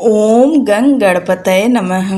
ओम गंग गणपतये नमः।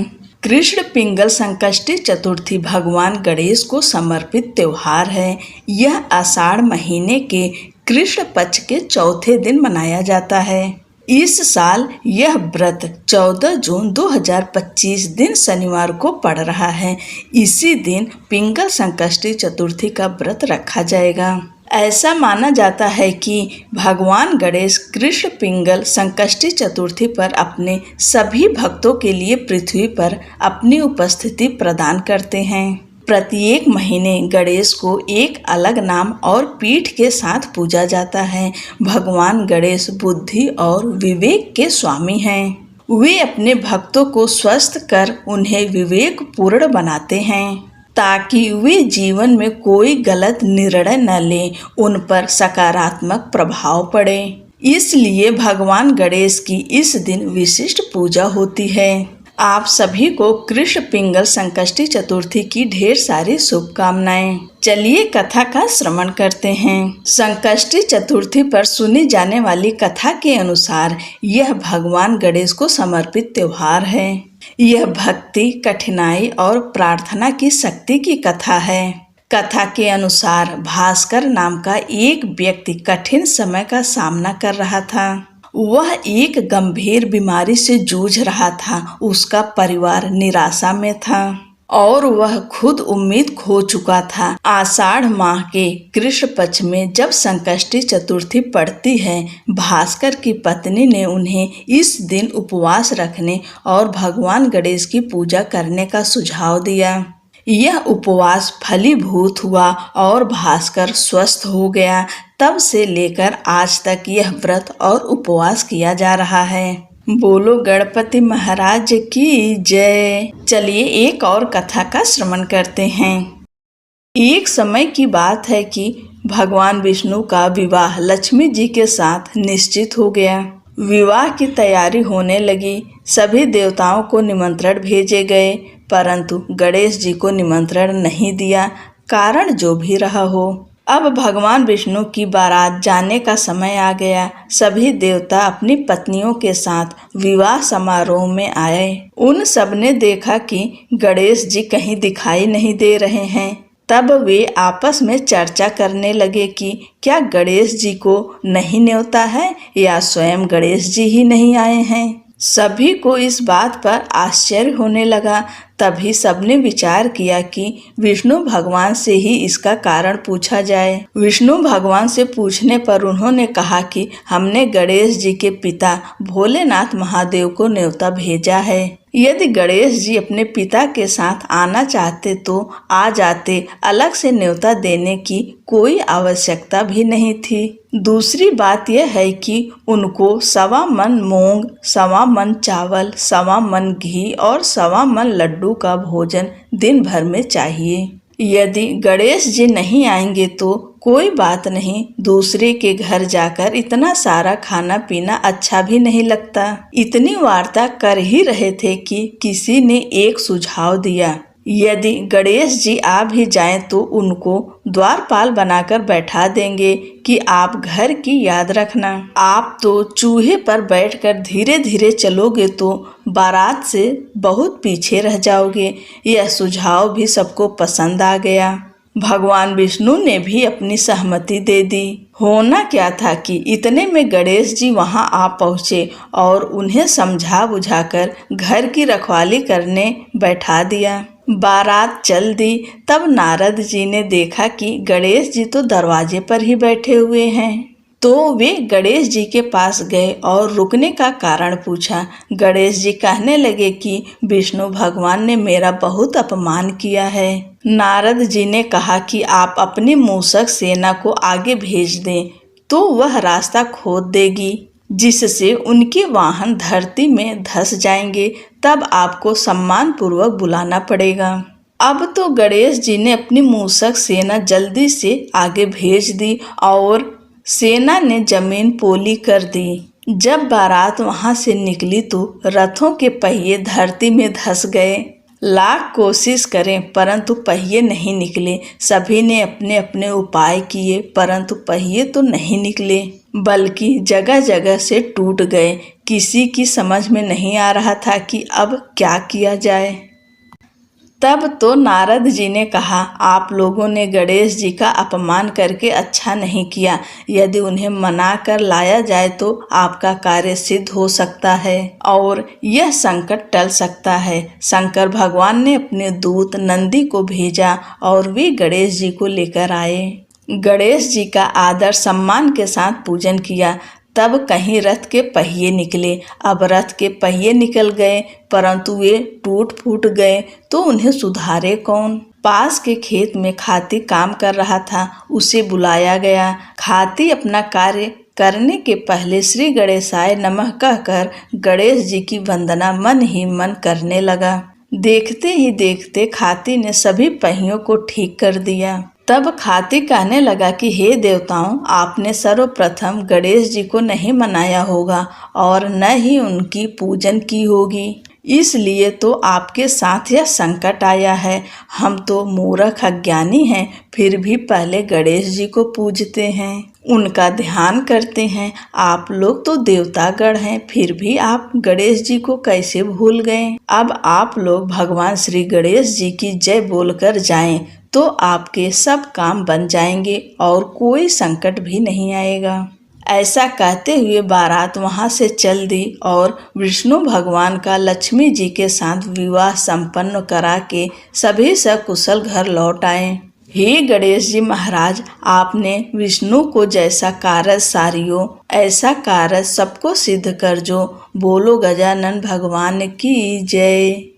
कृष्ण पिंगल संकष्टी चतुर्थी भगवान गणेश को समर्पित त्योहार है। यह आषाढ़ महीने के कृष्ण पक्ष के चौथे दिन मनाया जाता है। इस साल यह व्रत 14 जून 2025 दिन शनिवार को पड़ रहा है। इसी दिन पिंगल संकष्टी चतुर्थी का व्रत रखा जाएगा। ऐसा माना जाता है कि भगवान गणेश कृष्ण पिंगल संकष्टी चतुर्थी पर अपने सभी भक्तों के लिए पृथ्वी पर अपनी उपस्थिति प्रदान करते हैं। प्रत्येक महीने गणेश को एक अलग नाम और पीठ के साथ पूजा जाता है। भगवान गणेश बुद्धि और विवेक के स्वामी हैं। वे अपने भक्तों को स्वस्थ कर उन्हें विवेक पूर्ण बनाते हैं ताकि वे जीवन में कोई गलत निर्णय न लें, उन पर सकारात्मक प्रभाव पड़े। इसलिए भगवान गणेश की इस दिन विशिष्ट पूजा होती है। आप सभी को कृष्ण पिंगल संकष्टी चतुर्थी की ढेर सारी शुभकामनाएं। चलिए कथा का श्रवण करते हैं। संकष्टी चतुर्थी पर सुनी जाने वाली कथा के अनुसार यह भगवान गणेश को समर्पित त्योहार है। यह भक्ति, कठिनाई और प्रार्थना की शक्ति की कथा है। कथा के अनुसार भास्कर नाम का एक व्यक्ति कठिन समय का सामना कर रहा था। वह एक गंभीर बीमारी से जूझ रहा था। उसका परिवार निराशा में था और वह खुद उम्मीद खो चुका था। आषाढ़ माह के कृष्ण पक्ष में जब संकष्टी चतुर्थी पड़ती है, भास्कर की पत्नी ने उन्हें इस दिन उपवास रखने और भगवान गणेश की पूजा करने का सुझाव दिया। यह उपवास फलीभूत हुआ और भास्कर स्वस्थ हो गया। तब से लेकर आज तक यह व्रत और उपवास किया जा रहा है। बोलो गणपति महाराज की जय। चलिए एक और कथा का श्रवण करते हैं। एक समय की बात है कि भगवान विष्णु का विवाह लक्ष्मी जी के साथ निश्चित हो गया। विवाह की तैयारी होने लगी। सभी देवताओं को निमंत्रण भेजे गए, परंतु गणेश जी को निमंत्रण नहीं दिया। कारण जो भी रहा हो, अब भगवान विष्णु की बारात जाने का समय आ गया। सभी देवता अपनी पत्नियों के साथ विवाह समारोह में आए। उन सब ने देखा कि गणेश जी कहीं दिखाई नहीं दे रहे हैं। तब वे आपस में चर्चा करने लगे कि क्या गणेश जी को नहीं न्योता है या स्वयं गणेश जी ही नहीं आए हैं। सभी को इस बात पर आश्चर्य होने लगा। तभी सबने विचार किया कि विष्णु भगवान से ही इसका कारण पूछा जाए। विष्णु भगवान से पूछने पर उन्होंने कहा कि हमने गणेश जी के पिता भोलेनाथ महादेव को न्योता भेजा है। यदि गणेश जी अपने पिता के साथ आना चाहते तो आ जाते। अलग से न्योता देने की कोई आवश्यकता भी नहीं थी। दूसरी बात यह है कि उनको 1.25 मन मूंग, 1.25 मन चावल, 1.25 मन घी और 1.25 मन लड्डू का भोजन दिन भर में चाहिए। यदि गणेश जी नहीं आएंगे तो कोई बात नहीं, दूसरे के घर जाकर इतना सारा खाना पीना अच्छा भी नहीं लगता। इतनी वार्ता कर ही रहे थे कि किसी ने एक सुझाव दिया। यदि गणेश जी आ भी जाएं तो उनको द्वारपाल बनाकर बैठा देंगे कि आप घर की याद रखना। आप तो चूहे पर बैठकर धीरे धीरे चलोगे तो बारात से बहुत पीछे रह जाओगे। यह सुझाव भी सबको पसंद आ गया। भगवान विष्णु ने भी अपनी सहमति दे दी। होना क्या था कि इतने में गणेश जी वहां आ पहुँचे और उन्हें समझा बुझाकर घर की रखवाली करने बैठा दिया। बारात चल दी। तब नारद जी ने देखा कि गणेश जी तो दरवाजे पर ही बैठे हुए हैं। तो वे गणेश जी के पास गए और रुकने का कारण पूछा। गणेश जी कहने लगे कि विष्णु भगवान ने मेरा बहुत अपमान किया है। नारद जी ने कहा कि आप अपनी मूषक सेना को आगे भेज दें तो वह रास्ता खोद देगी, जिससे उनके वाहन धरती में धंस जाएंगे। तब आपको सम्मान पूर्वक बुलाना पड़ेगा। अब तो गणेश जी ने अपनी मूषक सेना जल्दी से आगे भेज दी और सेना ने जमीन पोली कर दी। जब बारात वहां से निकली तो रथों के पहिए धरती में धंस गए। लाख कोशिश करें परंतु पहिए नहीं निकले। सभी ने अपने अपने उपाय किए परंतु पहिए तो नहीं निकले। बल्कि जगह जगह से टूट गए। किसी की समझ में नहीं आ रहा था कि अब क्या किया जाए। तब तो नारद जी ने कहा, आप लोगों ने गणेश जी का अपमान करके अच्छा नहीं किया। यदि उन्हें मना कर लाया जाए तो आपका कार्य सिद्ध हो सकता है और यह संकट टल सकता है। शंकर भगवान ने अपने दूत नंदी को भेजा और वे गणेश जी को लेकर आए। गणेश जी का आदर सम्मान के साथ पूजन किया। तब कहीं रथ के पहिए निकले। अब रथ के पहिए निकल गए, परंतु वे टूट फूट गए तो उन्हें सुधारे कौन। पास के खेत में खाती काम कर रहा था, उसे बुलाया गया। खाती अपना कार्य करने के पहले श्री गणेशाय नमः कहकर गणेश जी की वंदना मन ही मन करने लगा। देखते ही देखते खाती ने सभी पहियों को ठीक कर दिया। तब खाती कहने लगा कि हे देवताओं, आपने सर्वप्रथम गणेश जी को नहीं मनाया होगा और न ही उनकी पूजन की होगी, इसलिए तो आपके साथ यह संकट आया है। हम तो मूर्ख अज्ञानी हैं, फिर भी पहले गणेश जी को पूजते हैं, उनका ध्यान करते हैं। आप लोग तो देवतागण हैं, फिर भी आप गणेश जी को कैसे भूल गए। अब आप लोग भगवान श्री गणेश जी की जय बोलकर जाएं तो आपके सब काम बन जाएंगे और कोई संकट भी नहीं आएगा। ऐसा कहते हुए बारात वहां से चल दी और विष्णु भगवान का लक्ष्मी जी के साथ विवाह संपन्न करा के सभी सकुशल घर लौट आए। हे गणेश जी महाराज, आपने विष्णु को जैसा कारज सारियो ऐसा कारज सबको सिद्ध कर जो। बोलो गजानन भगवान की जय।